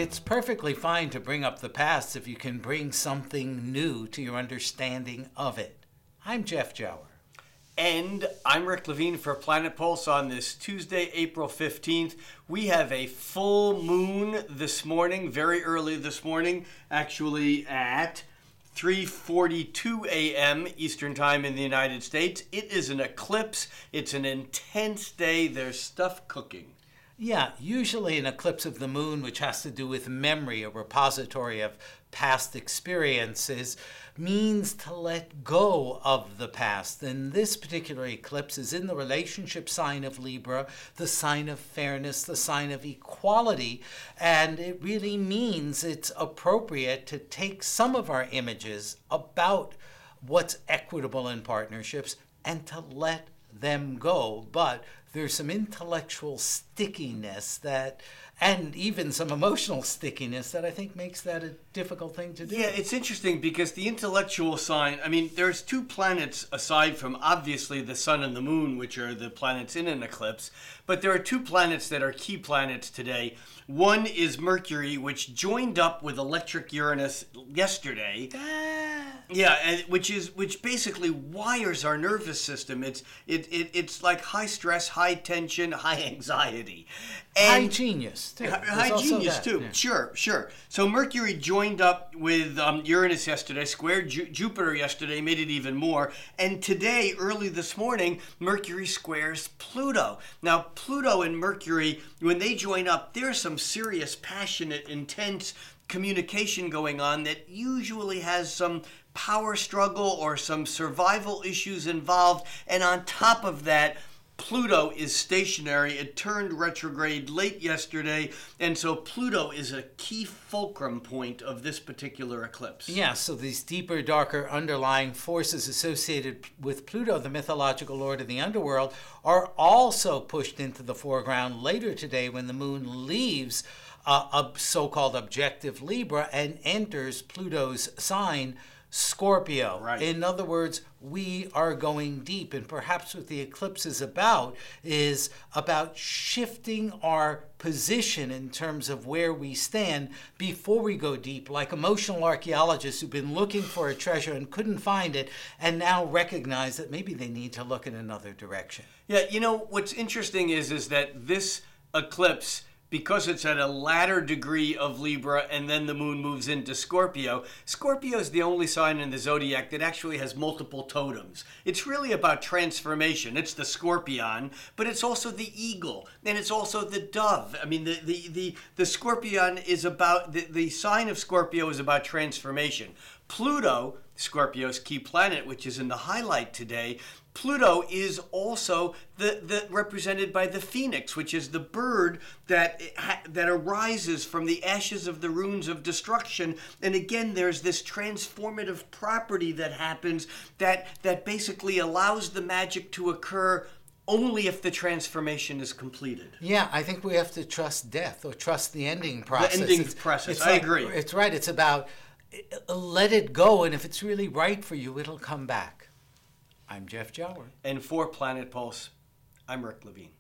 It's perfectly fine to bring up the past if you can bring something new to your understanding of it. I'm Jeff Jower. And I'm Rick Levine for Planet Pulse on this Tuesday, April 15th. We have a full moon this morning, very early this morning, actually at 3:42 a.m. Eastern Time in the United States. It is an eclipse. It's an intense day. There's stuff cooking. Yeah, usually an eclipse of the moon, which has to do with memory, a repository of past experiences, means to let go of the past. And this particular eclipse is in the relationship sign of Libra, the sign of fairness, the sign of equality. And it really means it's appropriate to take some of our images about what's equitable in partnerships and to let them go. But there's some intellectual stickiness and even some emotional stickiness that I think makes that a difficult thing to do. Yeah, it's interesting because the intellectual sign, there's two planets aside from obviously the sun and the moon, which are the planets in an eclipse, but there are two planets that are key planets today. One is Mercury, which joined up with electric Uranus yesterday. Yeah, which basically wires our nervous system. It's like high stress, high tension, high anxiety. And high genius, too. High genius, too. Yeah. Sure. So Mercury joined up with Uranus yesterday, squared Jupiter yesterday, made it even more. And today, early this morning, Mercury squares Pluto. Now, Pluto and Mercury, when they join up, there's some serious, passionate, intense communication going on that usually has some power struggle or some survival issues involved. And on top of that, Pluto is stationary. It turned retrograde late yesterday, and so Pluto is a key fulcrum point of this particular eclipse. Yeah, so these deeper, darker underlying forces associated with Pluto, the mythological lord of the underworld, are also pushed into the foreground later today when the moon leaves a so-called objective Libra and enters Pluto's sign, Scorpio. Right. In other words, we are going deep, and perhaps what the eclipse is about shifting our position in terms of where we stand before we go deep, like emotional archaeologists who've been looking for a treasure and couldn't find it and now recognize that maybe they need to look in another direction. Yeah, what's interesting is that this eclipse, because it's at a latter degree of Libra and then the moon moves into Scorpio, Scorpio is the only sign in the zodiac that actually has multiple totems. It's really about transformation. It's the scorpion, but it's also the eagle, and it's also the dove. The scorpion is about, the sign of Scorpio is about transformation. Pluto, Scorpio's key planet, which is in the highlight today, Pluto is also the represented by the phoenix, which is the bird that arises from the ashes of the runes of destruction. And again, there's this transformative property that happens that basically allows the magic to occur only if the transformation is completed. Yeah, I think we have to trust death or trust the ending process. The ending process, I agree. It's right. It's about let it go, and if it's really right for you, it'll come back. I'm Jeff Jower. And for Planet Pulse, I'm Rick Levine.